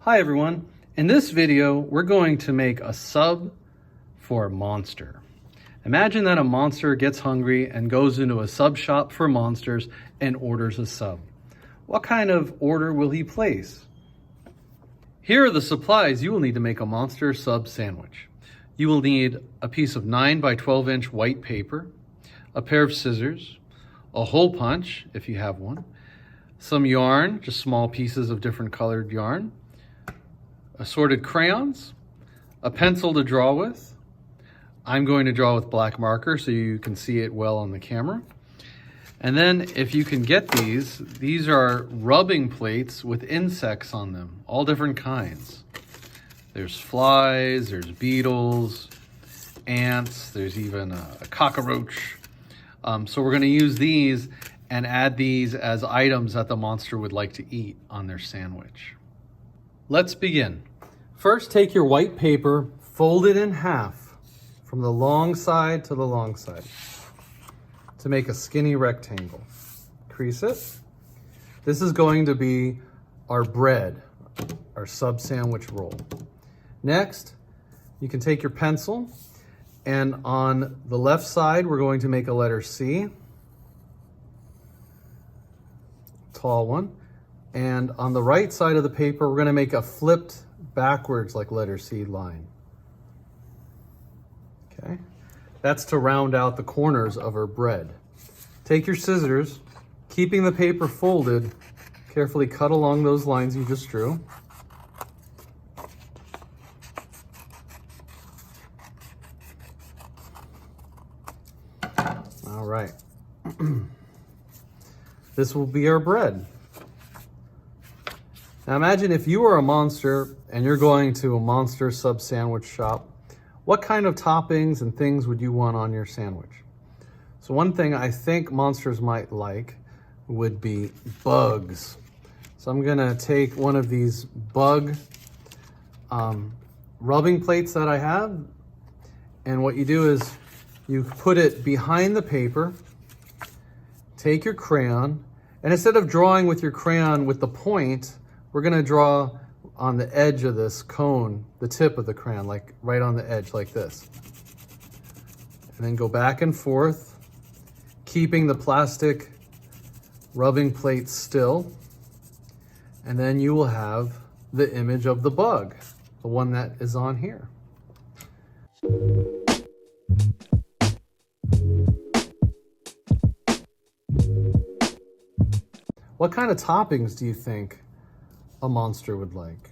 Hi everyone. In this video, we're going to make a sub for a monster. Imagine that a monster gets hungry and goes into a sub shop for monsters and orders a sub. What kind of order will he place? Here are the supplies you will need to make a monster sub sandwich. You will need a piece of 9 by 12 inch white paper, a pair of scissors, a hole punch if you have one, some yarn, just small pieces of different colored yarn, assorted crayons, a pencil to draw with. I'm going to draw with black marker so you can see it well on the camera. And then if you can get these are rubbing plates with insects on them, all different kinds. There's flies, there's beetles, ants, there's even a cockroach. So we're gonna use these and add these as items that the monster would like to eat on their sandwich. Let's begin. First, take your white paper, fold it in half from the long side to the long side to make a skinny rectangle. Crease it. This is going to be our bread, our sub sandwich roll. Next, you can take your pencil and on the left side, we're going to make a letter C, tall one. And on the right side of the paper, we're gonna make a flipped backwards like letter C line. Okay, that's to round out the corners of our bread. Take your scissors, keeping the paper folded, carefully cut along those lines you just drew. All right, this will be our bread. Now imagine if you were a monster and you're going to a monster sub sandwich shop, what kind of toppings and things would you want on your sandwich? So one thing I think monsters might like would be bugs. So I'm gonna take one of these bug rubbing plates that I have, and what you do is you put it behind the paper, take your crayon, and instead of drawing with your crayon with the point, we're gonna draw on the edge of this cone, the tip of the crayon, like right on the edge like this. And then go back and forth, keeping the plastic rubbing plate still. And then you will have the image of the bug, the one that is on here. What kind of toppings do you think a monster would like?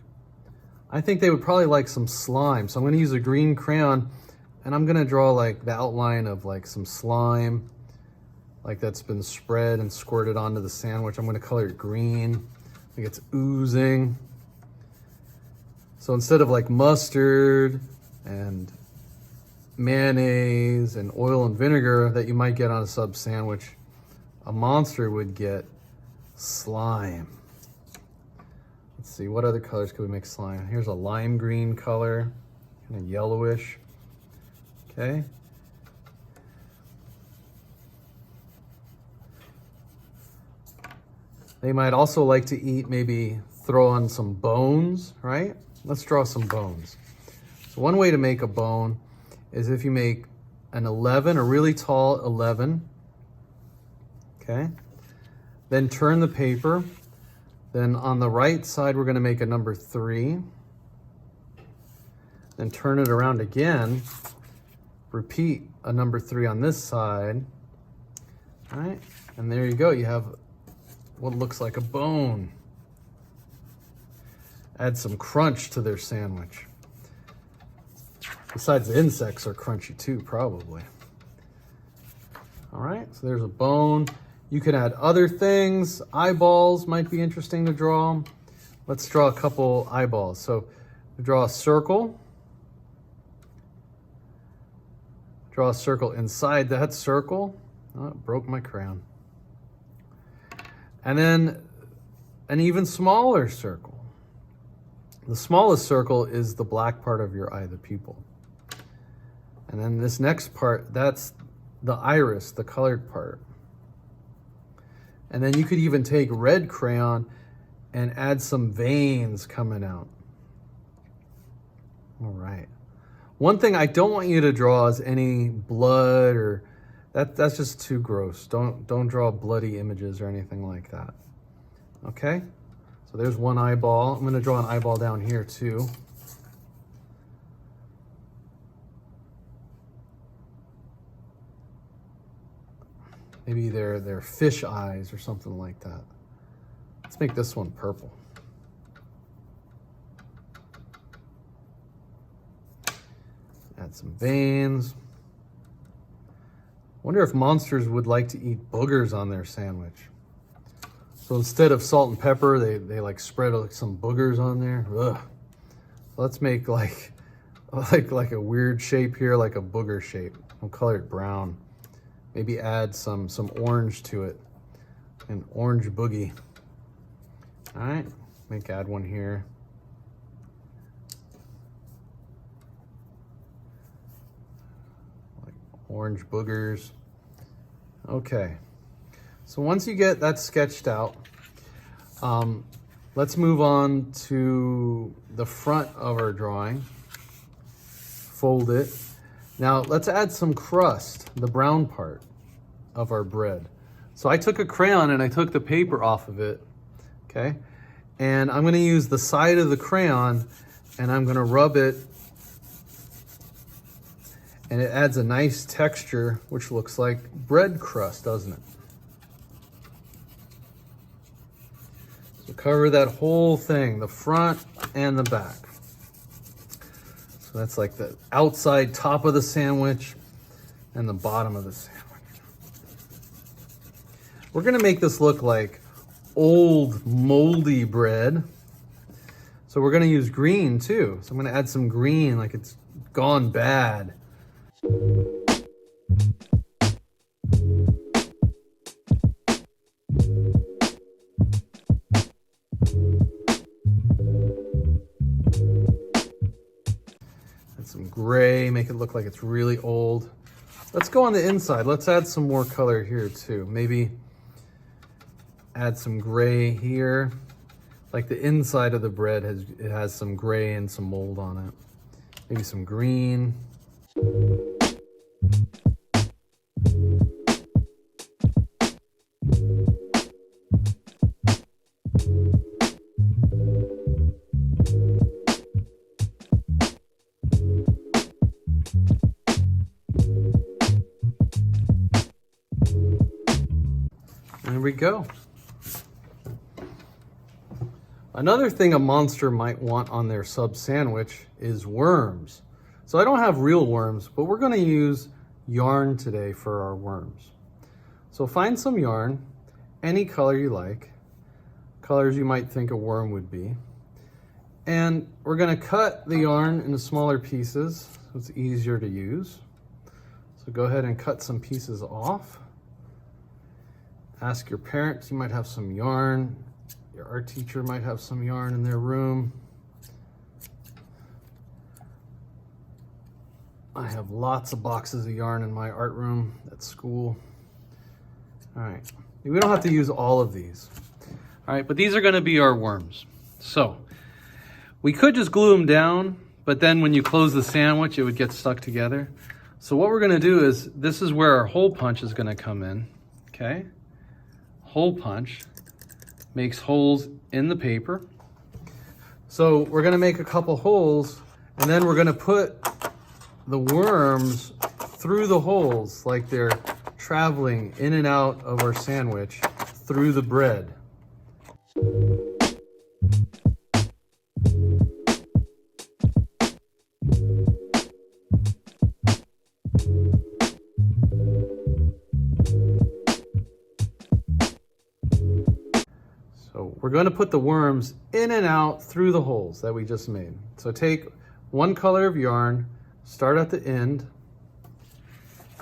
I think they would probably like some slime. So I'm gonna use a green crayon and I'm gonna draw like the outline of like some slime, like that's been spread and squirted onto the sandwich. I'm gonna color it green, like it's oozing. So instead of like mustard and mayonnaise and oil and vinegar that you might get on a sub sandwich, a monster would get slime. Let's see, what other colors could we make slime? Here's a lime green color, kind of yellowish. Okay. They might also like to eat, maybe throw on some bones, right? Let's draw some bones. So one way to make a bone is if you make an 11, a really tall 11, okay? Then turn the paper. Then on the right side, we're gonna make a number 3. Then turn it around again. Repeat a number 3 on this side. All right, and there you go. You have what looks like a bone. Add some crunch to their sandwich. Besides, the insects are crunchy too, probably. All right, so there's a bone. You can add other things. Eyeballs might be interesting to draw. Let's draw a couple eyeballs. So draw a circle. Draw a circle inside that circle. Oh, it broke my crayon. And then an even smaller circle. The smallest circle is the black part of your eye, the pupil. And then this next part, that's the iris, the colored part. And then you could even take red crayon and add some veins coming out. All right. One thing I don't want you to draw is any blood or that's just too gross. Don't draw bloody images or anything like that. Okay? So there's one eyeball. I'm going to draw an eyeball down here too. Maybe they're fish eyes or something like that. Let's make this one purple. Add some veins. Wonder if monsters would like to eat boogers on their sandwich. So instead of salt and pepper, they like spread like some boogers on there. Ugh. Let's make like a weird shape here, like a booger shape. We'll color it brown. Maybe add some orange to it. An orange boogie. All right, add one here. Like orange boogers. Okay, so once you get that sketched out, let's move on to the front of our drawing. Fold it. Now let's add some crust, the brown part of our bread. So I took a crayon and I took the paper off of it, okay? And I'm gonna use the side of the crayon and I'm gonna rub it, and it adds a nice texture, which looks like bread crust, doesn't it? So cover that whole thing, the front and the back. So that's like the outside top of the sandwich and the bottom of the sandwich. We're gonna make this look like old moldy bread. So we're gonna use green too. So I'm gonna add some green like it's gone bad. Some gray, make it look like it's really old. Let's go on the inside. Let's add some more color here too. Maybe add some gray here. Like the inside of the bread has some gray and some mold on it. Maybe some green. There we go. Another thing a monster might want on their sub sandwich is worms. So I don't have real worms, but we're gonna use yarn today for our worms. So find some yarn, any color you like, colors you might think a worm would be. And we're gonna cut the yarn into smaller pieces so it's easier to use. So go ahead and cut some pieces off. Ask your parents, you might have some yarn. Your art teacher might have some yarn in their room. I have lots of boxes of yarn in my art room at school. All right, we don't have to use all of these. All right, but these are gonna be our worms. So we could just glue them down, but then when you close the sandwich, it would get stuck together. So what we're gonna do is, this is where our hole punch is gonna come in, okay? Hole punch makes holes in the paper. So we're gonna make a couple holes, and then we're gonna put the worms through the holes like they're traveling in and out of our sandwich through the bread. So we're going to put the worms in and out through the holes that we just made. So take one color of yarn, start at the end,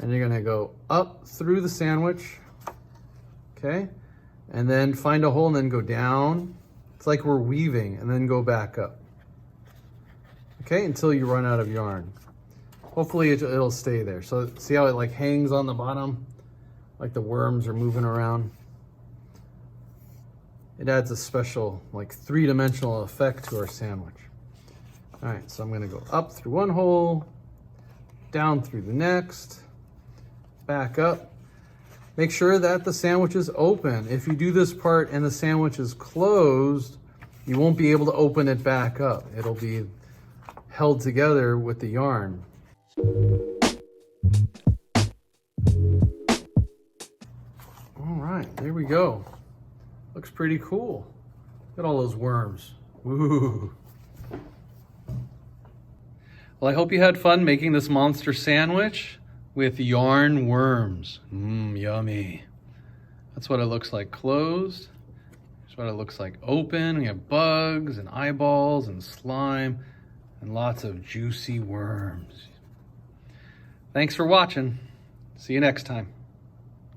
and you're going to go up through the sandwich, okay? And then find a hole and then go down. It's like we're weaving, and then go back up, okay? Until you run out of yarn. Hopefully it'll stay there. So see how it like hangs on the bottom? Like the worms are moving around. It adds a special like three-dimensional effect to our sandwich. All right, so I'm gonna go up through one hole, down through the next, back up. Make sure that the sandwich is open. If you do this part and the sandwich is closed, you won't be able to open it back up. It'll be held together with the yarn. All right, there we go. Looks pretty cool. Look at all those worms. Ooh. Well, I hope you had fun making this monster sandwich with yarn worms. Yummy. That's what it looks like closed. That's what it looks like open. We have bugs and eyeballs and slime and lots of juicy worms. Thanks for watching. See you next time.